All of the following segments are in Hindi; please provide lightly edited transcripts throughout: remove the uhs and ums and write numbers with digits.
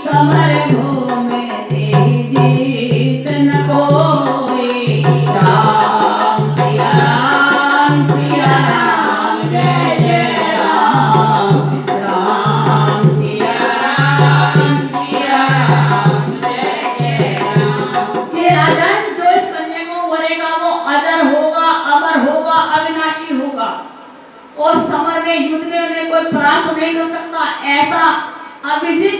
समर भूमि जीत न कोई। राम सिया राम जय जय राम। राम सिया राम जय जय राम। ये राजन जो इस कन्या को वरेगा वो अजर होगा, अमर होगा, अविनाशी होगा और समर में युद्ध में उन्हें कोई परास्त नहीं कर सकता, ऐसा अभिजीत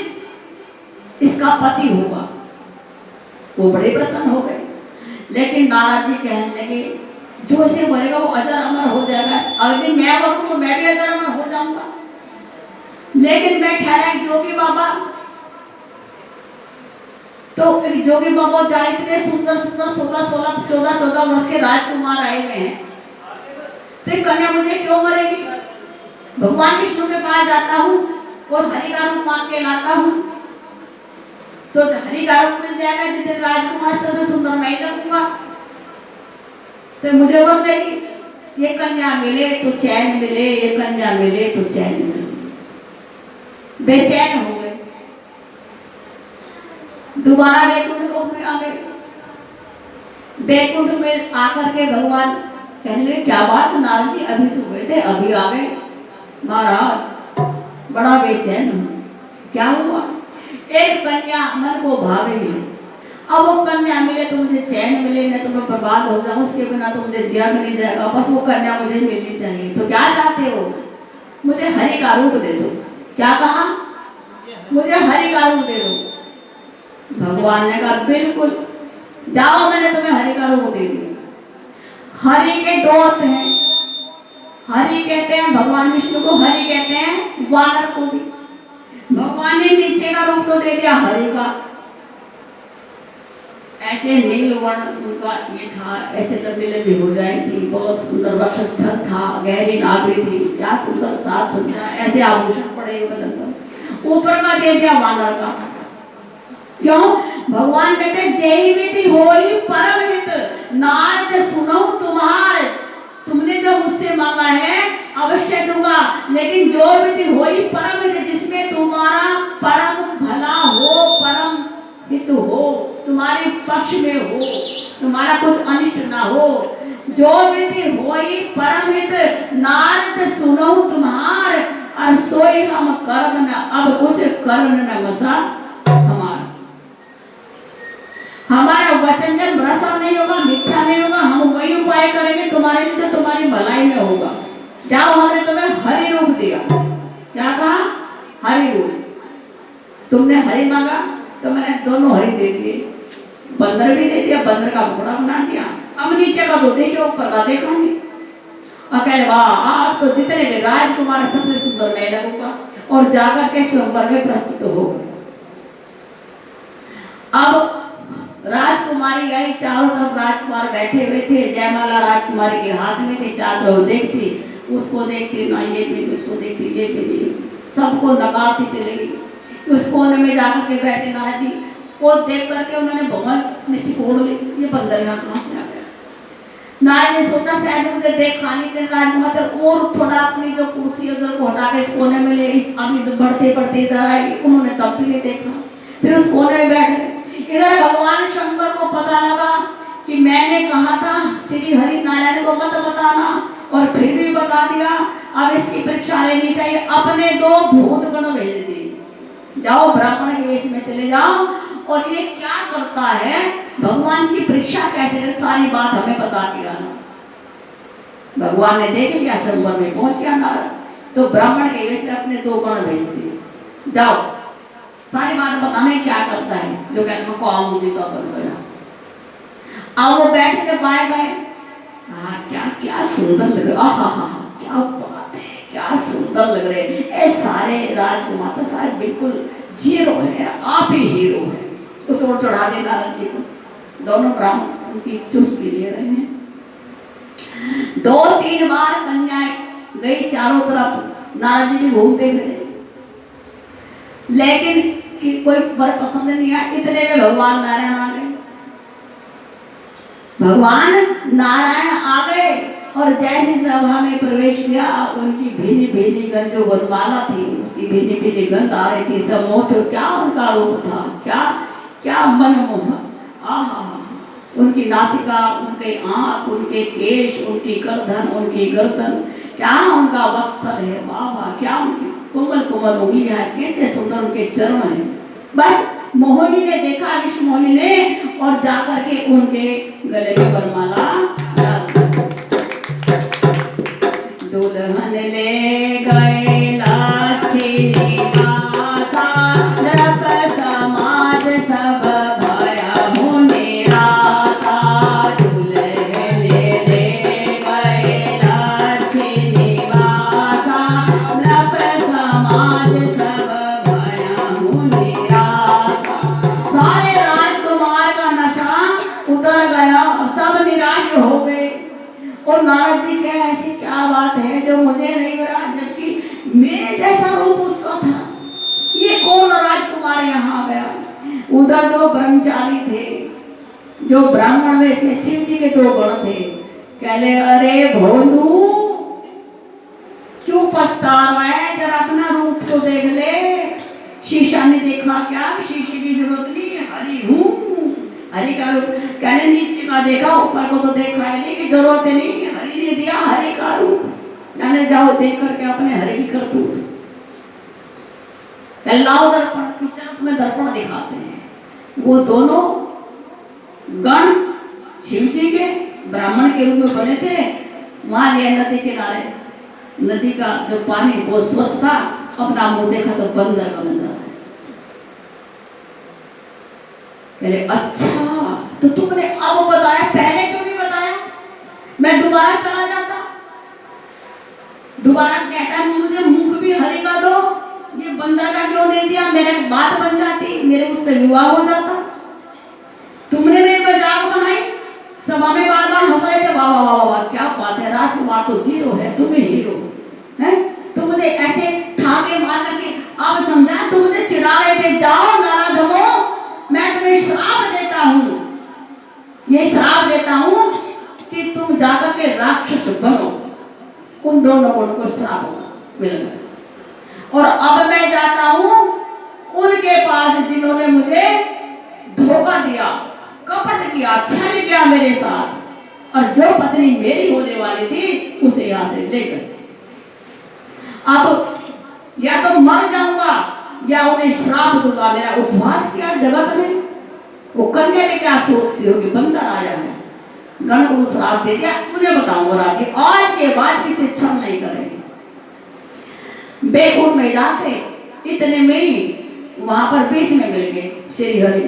इसका पति होगा। वो बड़े प्रसन्न हो गए। लेकिन नारद जी कहने लगे जो इसे मरेगा वो अजर अमर हो जाएगा, अगर मैं मरूं तो मैं भी अजर अमर हो जाऊंगा। लेकिन मैं ठहरा जोगी बाबा, तो जोगी बाबा जहाँ इतने सुंदर सुंदर 14 वर्ष के राजकुमार आए हुए हैं, तो कन्या मुझे क्यों मरेगी? भगवान विष्णु के पास जाता हूँ और हरि का रूप मांग के लाता हूँ, तो हरि का रूप मिल जाएगा। जितने राजकुमार से सुंदर मैं लगूंगा, तो मुझे वो देगी। ये कन्या मिले तो चैन मिले, ये कन्या मिले तो चैन मिले। बेचैन हो गए, दोबारा वैकुंठ लोक में आ गए। वैकुंठ में आकर के भगवान कहने लगे क्या बात नारद जी, अभी तो गए थे अभी आ गए? महाराज बड़ा बेचैन हूं, क्या हुआ? एक कन्या मन को भावेगी, अब वो कन्या मिले तो मुझे चैन मिले, न तो मैं बर्बाद हो जाऊं, उसके बिना तो मुझे जिया भी नहीं जाएगा, बस वो कन्या मुझे मिलनी चाहिए। तो क्या चाहते हो? मुझे हरि का रूप दे दो। क्या कहा? मुझे हरि का रूप दे दो। भगवान ने कहा बिल्कुल, जाओ मैंने तुम्हें हरि का रूप दे दिया। हरि के दो अर्थ हैं, हरि कहते हैं भगवान विष्णु को, हरि कहते हैं वानर को भी। भगवान ने नीचे का रूप तो दे दिया हरि का, ऐसे नील वर्ण उनका ये था, ऐसे लंबी लंबी हो जाए थी, बहुत सुंदर वक्षस्थल था, गहरी नाभि थी, क्या सुंदर साज सज्जा, ऐसे आभूषण पड़े हुए लगभग। ऊपर का दे दिया वानर का। क्यों? भगवान कहते जय विधि होई परम हित, नारद सुनो तुम्हारे, तुमने जो मुझसे मांगा है अवश्य दूंगा, लेकिन जो विधि होई परम हित, जिसमें तुम्हारा परम भला हो, परम हित हो, तुम्हारे पक्ष में हो, तुम्हारा कुछ अनिष्ट ना हो, जो विधि होई परम हित, नारद सुनो तुम्हार, और सोई हम कर्म न अब कुछ कर्म न मसा हमारा। हमारा वचन जब भ्रष्ट नहीं होगा, मिथ्या नहीं होगा, हम वही उपाय करेंगे तुम्हारे लिए जो तुम्हारी भलाई में होगा। जाओ, हमने तुम्हें हरि रूप दिया। क्या कहा? हरि रूप। तुमने हरि मांगा तो मैंने दोनों हरि दे दिए, बंदर भी दे दिया, बंदर का घोड़ा बना दिया। अब नीचे का तो देखिए, ऊपर का देखा नहीं। और कह वाह, आप तो जितने भी राजकुमार सबसे सुंदर मैं लगूंगा, और जाकर के स्वयंवर में प्रस्तुत हो गए। अब राजकुमारी आई, चारों तरफ राजकुमार बैठे हुए थे, जयमाला राजकुमारी के हाथ में थी, चारों देखती, उसको देखती ना ये भी, उसको देखती ये भी, सबको नकारती चलेगी। उस कोने में जाकर के बैठे नारद जी, वो देख करके उन्होंने बहुत निश्चित ली, ये बंदर यहाँ कहाँ से आ गया? नारद ने सोचा शायद मुझे देख खानी के राजकुमार और थोड़ा अपनी जो कुर्सी उधर को हटा के इस कोने में ले, अभी बढ़ते बढ़ते इधर आए, उन्होंने तब भी नहीं देखा, फिर उस कोने में बैठ गए। इधर भगवान शंकर को पता लगा कि मैंने कहा था श्री हरि नारायण को मत बताना, और फिर भी बता दिया, अब इसकी परीक्षा लेनी चाहिए। अपने 2 भूत गण भेज दिए, जाओ ब्राह्मण के वेश में चले जाओ, और ये क्या करता है, भगवान की परीक्षा कैसे है, सारी बात हमें बता के आना। भगवान ने देख लिया, शंकर में पहुंच गया नारद, तो ब्राह्मण के वेश में अपने 2 गण भेज दिए, जाओ सारी बात बताने क्या करता है, जो कहते को आओ मुझे तो अपन गया। अब वो बैठे थे बाएं बाएं, हाँ क्या क्या सुंदर लग रहा, हाँ क्या बात है, क्या सुंदर लग रहे हैं, ये सारे राजकुमार तो सारे बिल्कुल जीरो है, आप ही हीरो है। तो सोच चढ़ा दे नारद जी को, दोनों ब्राह्मण उनकी चुस्की ले रहे हैं। 2-3 बार कन्याएं गई चारों तरफ, नारद जी भी घूमते हुए, लेकिन कि कोई वर पसंद नहीं आया। इतने में भगवान नारायण आ गए। भगवान नारायण आ गए और जैसे सभा में प्रवेश किया, उनकी भीनी भीनी गंध जो वनमाला थी, उसकी भीनी भीनी गंध आ रही थी। सब मोह, क्या उनका रूप था, क्या क्या मनमोह! आहा! उनकी नासिका, उनके आंख, उनके केश, उनकी गर्दन, उनकी गर्दन, क्या उनका वक्षस्थल है, वाह वाह! क्या उनकी कोमल कोमल उंगलियां है, कितने सुंदर उनके चरण हैं। बस मोहिनी ने देखा, विष्णु मोहिनी ने, और जाकर के उनके गले में वरमाला डाल दी। दुल्हन ले गए लाछी माता, नरक समाज सब भया हो निराशा। दुल्हन ले गए लाछी माता, नरक समाज सब भया हो निराशा। सारे राजकुमार का नशा उतर गया, सब निराश हो गए। और नारद जी कहे, ऐसी क्या बात है जो मुझे नहीं मिला, जबकि मेरे जैसा रूप उसका था। ये कौन राजकुमार यहाँ गया? उधर जो ब्रह्मचारी थे, जो ब्राह्मण में, इसमें शिव जी के 2 गण थे, कहले, अरे भोलू, क्यों पछता रहा है? जरा अपना रूप तो देख ले। शीशा ने देखा क्या? शीशे की जरूरत नहीं, हरि हूँ, हरि का रूप। कहने, नीचे का देखा, ऊपर को तो देखा है नहीं, की जरूरत नहीं, हरि ने दिया हरि का रूप। कहने, जाओ देख करके अपने हरि की करतूत। लाओ दर्पण, किचन में दर्पण दिखाते हैं। वो दोनों गण शिव जी के ब्राह्मण के रूप में बने थे। वहां लिया नदी किनारे, नदी का जो पानी वो स्वच्छ था। अपना मुंह देखा तो बंदर का नजर है। कहले, अच्छा तो तुमने अब बताया, पहले क्यों नहीं बताया? मैं दोबारा चला जाता, दोबारा कहता मुझे मुख भी हरि का दो, ये बंदर का क्यों दे दिया? मेरे बात बन जाती, मेरे उससे विवाह हो जाता। तुमने मेरी मजाक बनाई, सभा में बार बार हंस रहे थे, वाह वाह वाह वाह, क्या बात है, राजकुमार तो 0 है, तुम्हें हीरो है। तो मुझे ऐसे ठाके मार करके अब समझा, तुम मुझे चिढ़ा रहे थे। जाओ नाराधमो, मैं तुम्हें श्राप देता हूँ, ये श्राप देता हूँ कि तुम जाकर के राक्षस बनो। उन दोनों को श्राप मिल गया। और अब मैं जाता हूँ उनके पास जिन्होंने मुझे धोखा दिया, कपट किया, छल किया मेरे साथ, और जो पत्नी मेरी होने वाली थी उसे यहाँ से लेकर। अब या तो मर जाऊंगा या उन्हें श्राप दूंगा। मेरा उपवास किया जगत में, वो कन्या में क्या सोचती होगी, बंदर आया है, गण को श्राप दे दिया। उन्हें बताऊंगा राजी, आज के बाद किसी क्षण नहीं करेंगे। बेकुंठ में जाते, इतने में ही वहां पर बीच में मिल गए श्री हरि।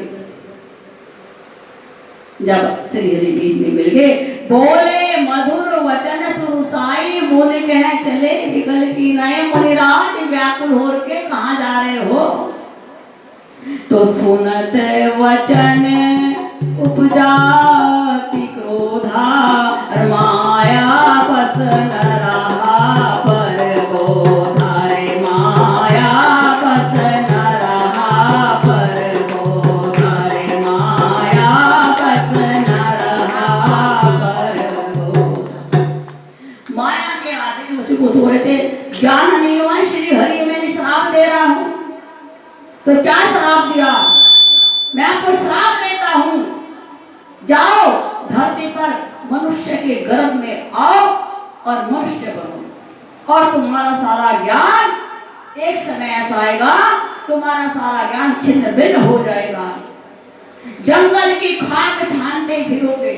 जब श्री हरि बीच में मिल गए, बोले मधुर वचन सुरसाई, मुनि कह चले विकल की नए। मुनिराज व्याकुल हो के, कहाँ जा रहे हो? तो सुनत वचन उपजाति क्रोधा, माया बस न रहा पर बोधा रे। माया बस न रहा पर बोधा रे। माया बस न रहा पर बोधा। माया के आदि उसी को धो रहे थे। ज्ञान नहीं हुआ, श्री हरि मैं श्राप दे रहा हूँ। तो क्या श्राप दिया? मैं आपको श्राप देता हूं, जाओ धरती पर मनुष्य के गर्भ में आओ और मनुष्य बनो, और तुम्हारा सारा ज्ञान एक समय ऐसा आएगा, तुम्हारा सारा ज्ञान छिन्न भिन्न हो जाएगा। जंगल की खाक छानते फिरोगे,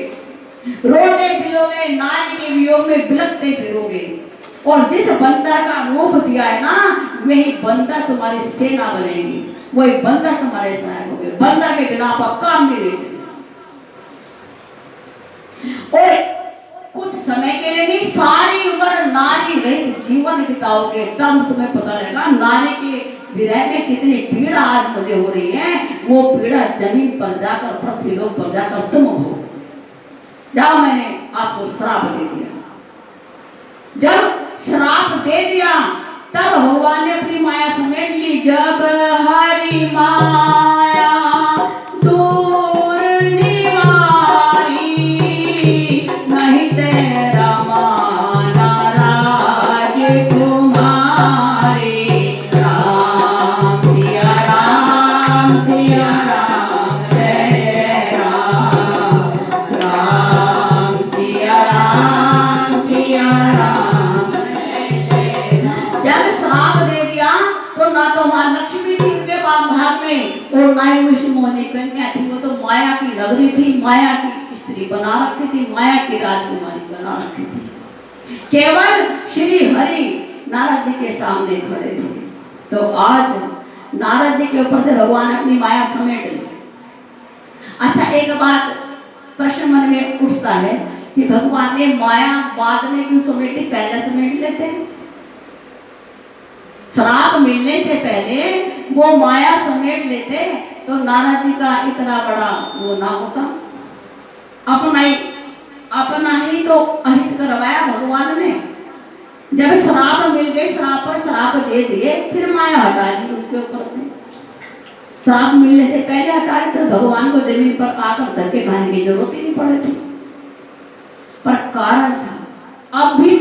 रोते फिरोगे, नारी के वियोग में बिलखते फिरोगे, और जिस बंदर का रूप दिया है ना, वही बंदर तुम्हारी सेना बनेगी, वही बंदर तुम्हारे सहायक होंगे। बंदर के बिना आप काम नहीं ले सकते। और कुछ समय के लिए नहीं, सारी उम्र नारी रहित जीवन बिताओगे, तब तुम्हें पता लगेगा नारी के विरह में कितनी पीड़ा आज मुझे हो रही है। वो पीड़ा जमीन पर जाकर, पृथ्वीलोक पर जाकर तुम हो। जाओ, मैंने आपको श्राप दे दिया। जब श्राप दे दिया तब भगवान ने अपनी माया समेट ली। जब हरि माया दूर निवारी, नहीं तेरा सिया राम जय जय राम, राम सिया राम जय जय राम। जब श्राप दे दिया तो ना तो मां लक्ष्मी थी उनके भाग में और ना ही उस मोहनी कन्या थी, वो तो माया की नगरी थी, माया की स्त्री बना रखी थी, माया की राजकुमारी बना रखी थी। केवल श्री हरि नारद जी के सामने खड़े थे। तो आज नारद जी के ऊपर से भगवान अपनी माया समेट ली। अच्छा, एक बात प्रश्न मन में उठता है कि भगवान ने माया बाद में क्यों समेटी, पहले समेट लेते? श्राप मिलने से पहले वो माया समेट लेते तो नारद जी का इतना बड़ा वो ना होता। अपना ही तो अहित करवाया भगवान ने। जब श्राप मिल गए, श्राप पर श्राप दे दिए, फिर माया हटा ली उसके ऊपर से। श्राप मिलने से पहले हटा ली तो भगवान को जमीन पर आकर धक्के खाने की जरूरत ही नहीं पड़ी थी। पर कारण था अब भी